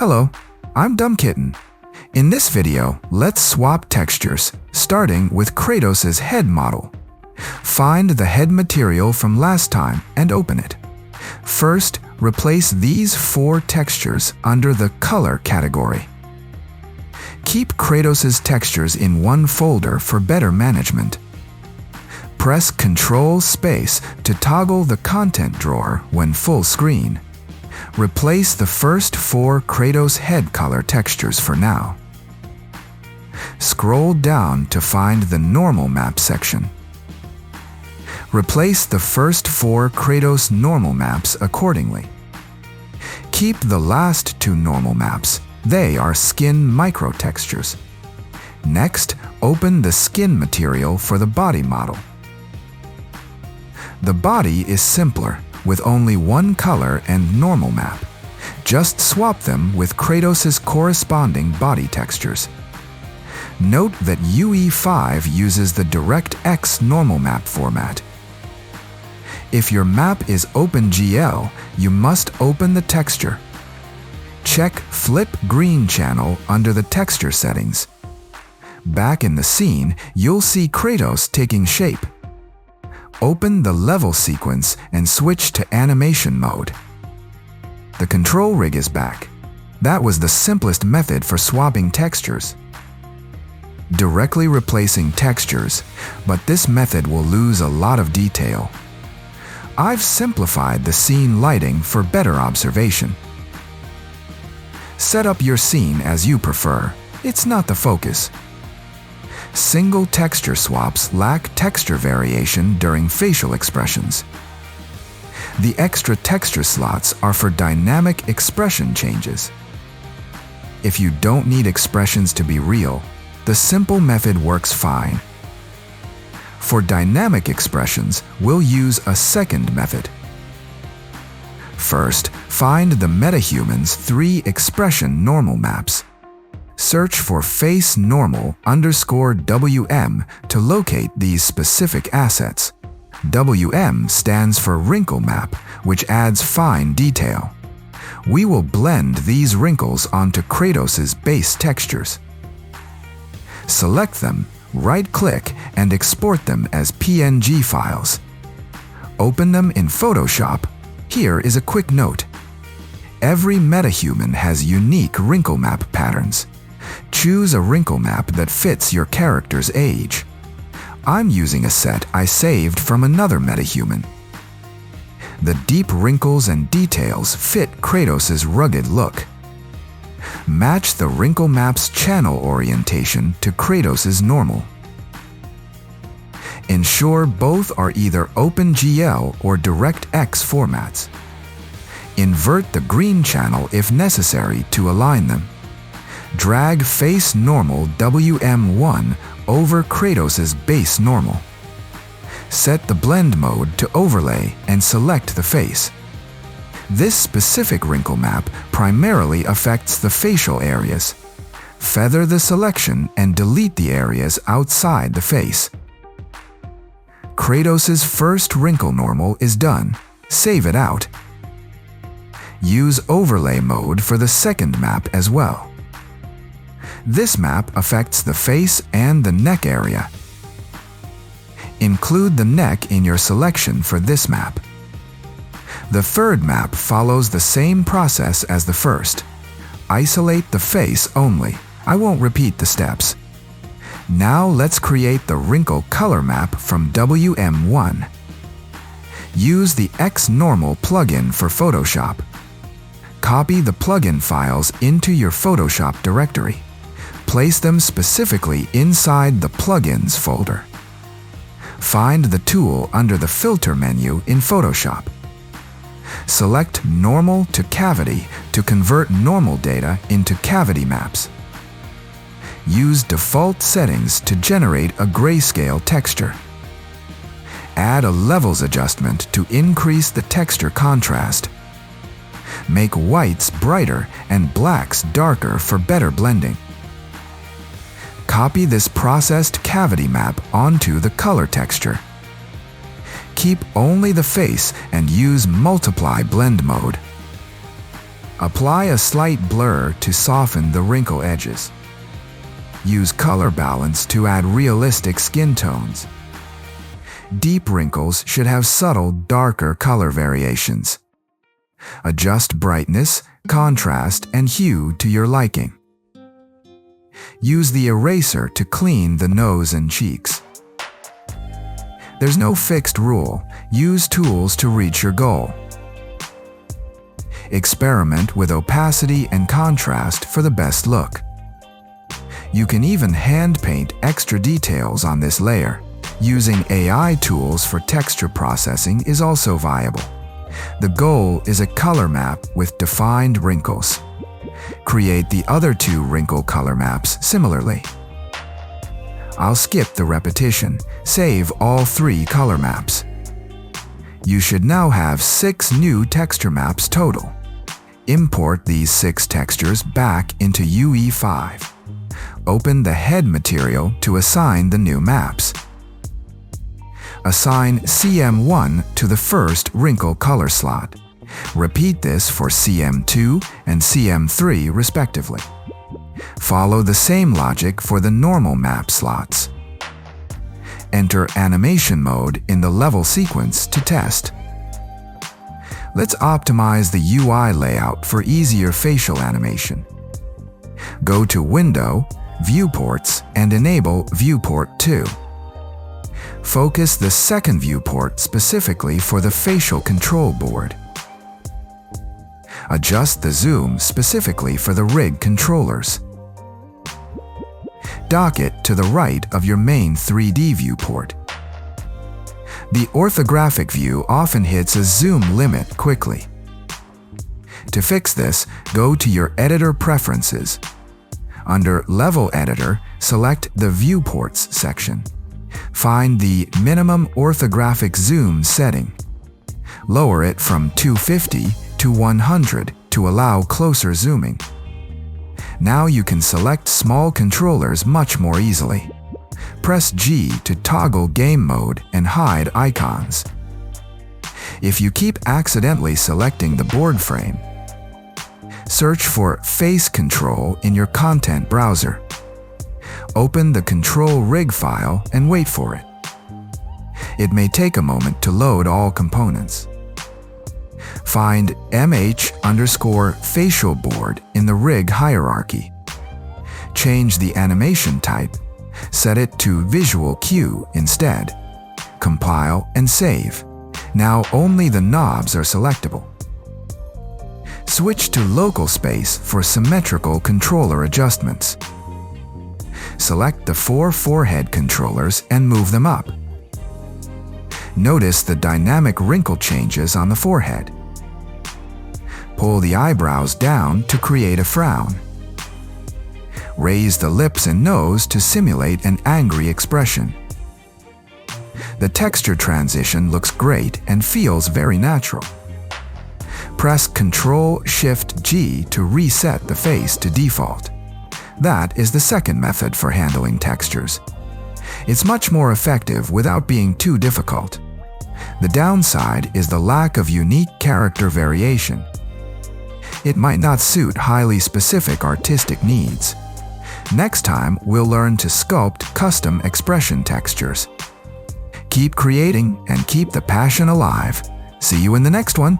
Hello, I'm Dumb Kitten. In this video, let's swap textures, starting with Kratos' head model. Find the head material from last time and open it. First, replace these 4 textures under the Color category. Keep Kratos' textures in one folder for better management. Press Ctrl-Space to toggle the content drawer when full screen. Replace the first 4 Kratos head color textures for now. Scroll down to find the Normal Map section. Replace the first 4 Kratos normal maps accordingly. Keep the last 2 normal maps. They are skin microtextures. Next, open the skin material for the body model. The body is simpler, with only one color and normal map. Just swap them with Kratos' corresponding body textures. Note that UE5 uses the DirectX normal map format. If your map is OpenGL, you must open the texture. Check Flip Green channel under the texture settings. Back in the scene, you'll see Kratos taking shape. Open the level sequence and switch to animation mode. The control rig is back. That was the simplest method for swapping textures. Directly replacing textures, but this method will lose a lot of detail. I've simplified the scene lighting for better observation. Set up your scene as you prefer. It's not the focus. Single texture swaps lack texture variation during facial expressions. The extra texture slots are for dynamic expression changes. If you don't need expressions to be real, the simple method works fine. For dynamic expressions, we'll use a second method. First, find the MetaHuman's 3 expression normal maps. Search for face normal _WM to locate these specific assets. WM stands for wrinkle map, which adds fine detail. We will blend these wrinkles onto Kratos' base textures. Select them, right-click, and export them as PNG files. Open them in Photoshop. Here is a quick note. Every MetaHuman has unique wrinkle map patterns. Choose a wrinkle map that fits your character's age. I'm using a set I saved from another MetaHuman. The deep wrinkles and details fit Kratos' rugged look. Match the wrinkle map's channel orientation to Kratos' normal. Ensure both are either OpenGL or DirectX formats. Invert the green channel if necessary to align them. Drag face normal WM1 over Kratos' base normal. Set the blend mode to overlay and select the face. This specific wrinkle map primarily affects the facial areas. Feather the selection and delete the areas outside the face. Kratos' first wrinkle normal is done. Save it out. Use overlay mode for the second map as well. This map affects the face and the neck area. Include the neck in your selection for this map. The third map follows the same process as the first. Isolate the face only. I won't repeat the steps. Now let's create the wrinkle color map from WM1. Use the X-Normal plugin for Photoshop. Copy the plugin files into your Photoshop directory. Place them specifically inside the Plugins folder. Find the tool under the Filter menu in Photoshop. Select Normal to Cavity to convert normal data into cavity maps. Use default settings to generate a grayscale texture. Add a levels adjustment to increase the texture contrast. Make whites brighter and blacks darker for better blending. Copy this processed cavity map onto the color texture. Keep only the face and use Multiply blend mode. Apply a slight blur to soften the wrinkle edges. Use color balance to add realistic skin tones. Deep wrinkles should have subtle, darker color variations. Adjust brightness, contrast, and hue to your liking. Use the eraser to clean the nose and cheeks. There's no fixed rule. Use tools to reach your goal. Experiment with opacity and contrast for the best look. You can even hand paint extra details on this layer. Using AI tools for texture processing is also viable. The goal is a color map with defined wrinkles. Create the other two wrinkle color maps similarly. I'll skip the repetition. Save all 3 color maps. You should now have 6 new texture maps total. Import these 6 textures back into UE5. Open the head material to assign the new maps. Assign CM1 to the first wrinkle color slot. Repeat this for CM2 and CM3 respectively. Follow the same logic for the normal map slots. Enter animation mode in the level sequence to test. Let's optimize the UI layout for easier facial animation. Go to Window, Viewports, and enable Viewport 2. Focus the second viewport specifically for the facial control board. Adjust the zoom specifically for the rig controllers. Dock it to the right of your main 3D viewport. The orthographic view often hits a zoom limit quickly. To fix this, go to your editor preferences. Under Level Editor, select the Viewports section. Find the minimum orthographic zoom setting. Lower it from 250 to 100 to allow closer zooming. Now you can select small controllers much more easily. Press G to toggle game mode and hide icons. If you keep accidentally selecting the board frame, search for Face Control in your content browser. Open the Control Rig file and wait for it. It may take a moment to load all components. Find MH_facial board in the rig hierarchy. Change the animation type. Set it to Visual Cue instead. Compile and save. Now only the knobs are selectable. Switch to Local Space for symmetrical controller adjustments. Select the 4 forehead controllers and move them up. Notice the dynamic wrinkle changes on the forehead. Pull the eyebrows down to create a frown. Raise the lips and nose to simulate an angry expression. The texture transition looks great and feels very natural. Press Ctrl-Shift-G to reset the face to default. That is the second method for handling textures. It's much more effective without being too difficult. The downside is the lack of unique character variation. It might not suit highly specific artistic needs. Next time, we'll learn to sculpt custom expression textures. Keep creating and keep the passion alive. See you in the next one.